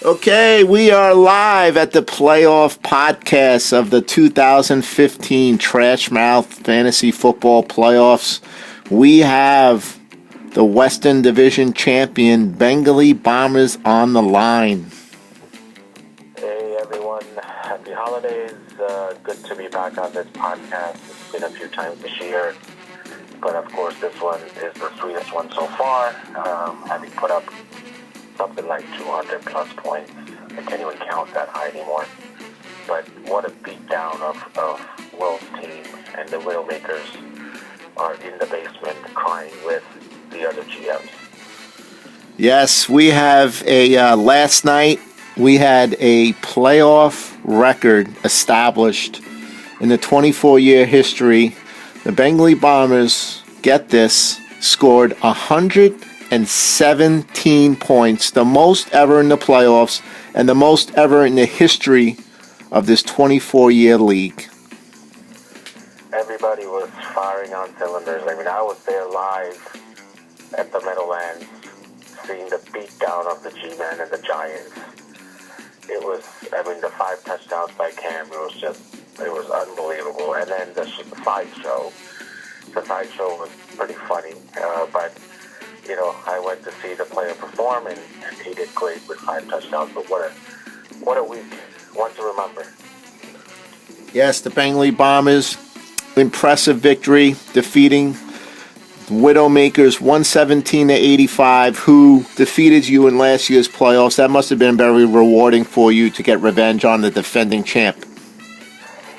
Okay, we are live at the playoff podcast of the 2015 Trash Mouth Fantasy Football Playoffs. We have the Western Division champion Bengali Bombers on the line. Hey everyone, happy holidays. Good to be back on this podcast. It's been a few times this year, but of course this one is the sweetest one so far, having put up something like 200 plus points. I can't even count that high anymore. But what a beatdown of Will's team, and the Widowmakers are in the basement crying with the other GMs. Yes, we have last night we had a playoff record established in the 24-year history. The Bengali Bombers, get this, scored 117 points, the most ever in the playoffs and the most ever in the history of this 24-year league. Everybody was firing on cylinders. I mean, I was there live at the Meadowlands, seeing the beatdown of the G-Men and the Giants. It was, the 5 touchdowns by Cam, it was unbelievable. And then the sideshow was pretty funny. But, I went to see the player perform, and he did great with 5 touchdowns. But what a week, one to remember. Yes, the Bengali Bombers, impressive victory, defeating Widowmakers 117-85, who defeated you in last year's playoffs. That must have been very rewarding for you to get revenge on the defending champ.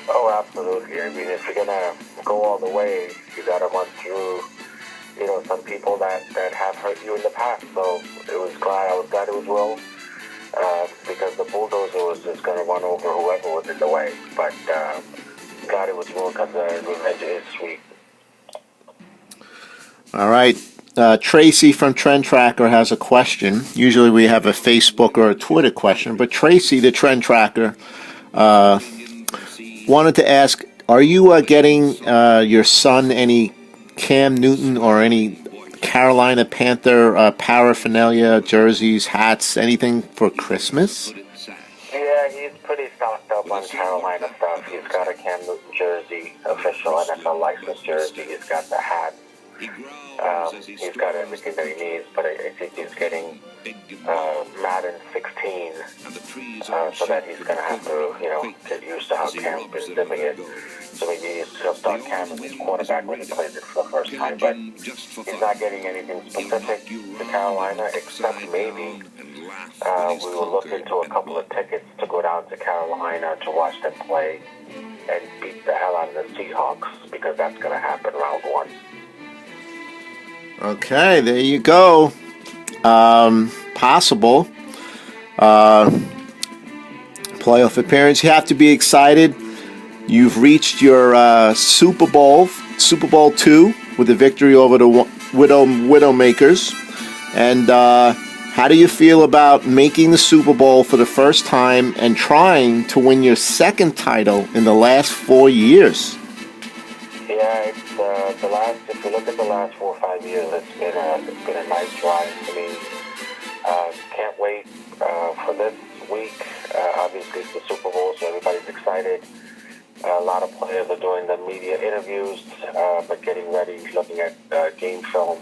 Oh, absolutely. I mean, if you're going to go all the way, you got to run through, some people that have hurt you in the past. So I was glad it was Will, because the bulldozer was just going to run over whoever was in the way. But glad it was Will, because revenge is sweet. All right. Tracy from Trend Tracker has a question. Usually we have a Facebook or a Twitter question, but Tracy, the Trend Tracker, wanted to ask, are you getting your son any Cam Newton or any Carolina Panther paraphernalia, jerseys, hats, anything for Christmas? Yeah, he's pretty stocked up on Carolina stuff. He's got a Cam Newton jersey, official NFL licensed jersey. He's got the hat. He's got everything that he needs, but I think he's getting Madden 16, so that he's going to have to, get used to how Cam's been zipping it. So maybe he'll start Cam as his quarterback when he plays it for the first time, but he's not getting anything specific to Carolina, except maybe we will look into a couple of tickets to go down to Carolina to watch them play and beat the hell out of the Seahawks, because that's going to happen round 1. Okay, there you go. Possible playoff appearance. You have to be excited. You've reached your Super Bowl 2 with a victory over the Widowmakers. And how do you feel about making the Super Bowl for the first time and trying to win your second title in the last 4 years? Yeah, it's if you look at the last 4 or 5 years, it's been a nice ride to me. Can't wait for this week. Obviously, it's the Super Bowl, so everybody's excited. A lot of players are doing the media interviews, but getting ready, looking at game film.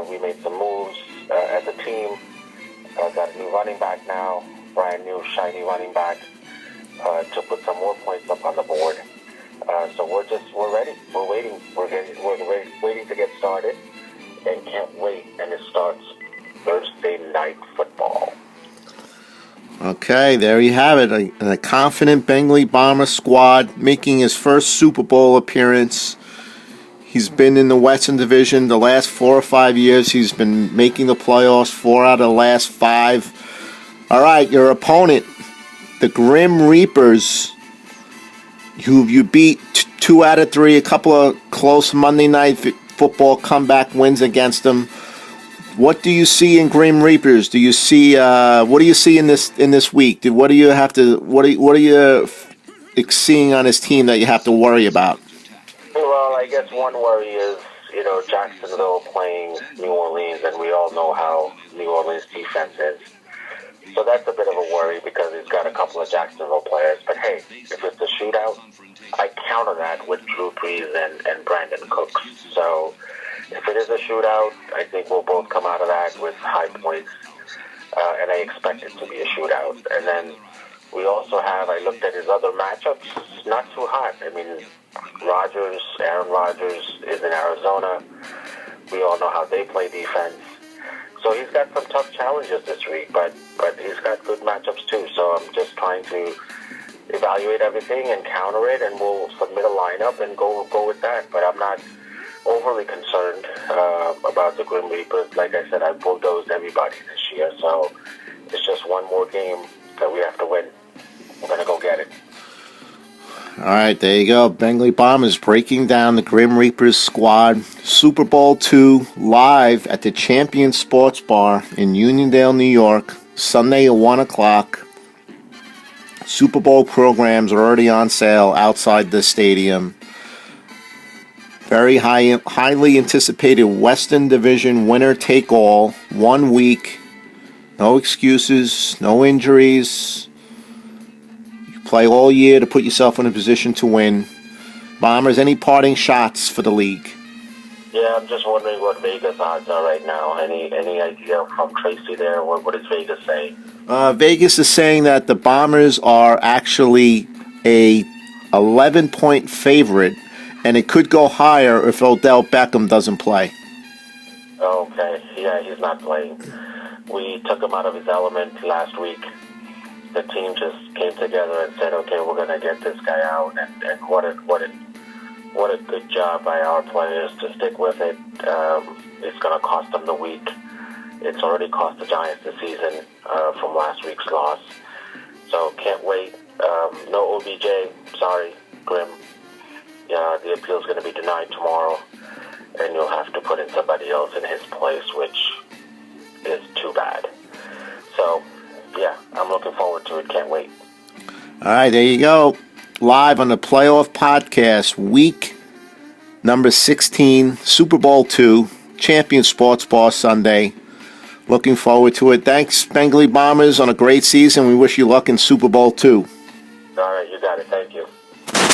We made some moves as a team. Got a new running back now, brand new shiny running back, to put some more points up on the board. So we're ready. We're waiting. We're waiting to get started, and can't wait. And it starts Thursday night football. Okay, there you have it. A confident Bengali Bomber squad making his first Super Bowl appearance. He's been in the Western Division the last 4 or 5 years. He's been making the playoffs 4 out of the last 5. All right, your opponent, the Grim Reapers, who you beat 2 out of 3, a couple of close Monday Night Football comeback wins against them. What do you see in Grim Reapers? Do you see what do you see in this week? What are you seeing on his team that you have to worry about? Well, I guess one worry is, Jacksonville playing New Orleans, and we all know how New Orleans defense is. So that's the cooks. So if it is a shootout, I think we'll both come out of that with high points, and I expect it to be a shootout. And then we also have, I looked at his other matchups, not too hot. I mean, Aaron Rodgers is in Arizona. We all know how they play defense. So he's got some tough challenges this week, but he's got good matchups too. So I'm just trying to evaluate everything and counter it, and we'll submit a lineup and go with that. But I'm not overly concerned about the Grim Reapers. Like I said, I bulldozed everybody this year, so it's just one more game that we have to win. We're going to go get it. All right, there you go. Bengali Bombers breaking down the Grim Reapers squad. Super Bowl II live at the Champion Sports Bar in Uniondale, New York, Sunday at 1 o'clock. Super Bowl programs are already on sale outside the stadium. Very highly anticipated Western Division winner take all. 1 week. No excuses, no injuries. You play all year to put yourself in a position to win. Bombers, any parting shots for the league? Yeah, I'm just wondering what Vegas odds are right now. Any idea from Tracy there? What does Vegas say? Vegas is saying that the Bombers are actually a 11-point favorite, and it could go higher if Odell Beckham doesn't play. Okay, yeah, he's not playing. We took him out of his element last week. The team just came together and said, okay, we're going to get this guy out, and what a good job by our players to stick with it. It's going to cost them the week. It's already cost the Giants the season from last week's loss. So can't wait. No OBJ. Sorry, Grim. Yeah, the appeal is going to be denied tomorrow, and you'll have to put in somebody else in his place, which is too bad. So, yeah, I'm looking forward to it. Can't wait. All right, there you go. Live on the Playoff Podcast, week number 16, Super Bowl II, Champion Sports Bar Sunday. Looking forward to it. Thanks, Bengali Bombers, on a great season. We wish you luck in Super Bowl II. All right, you got it. Thank you.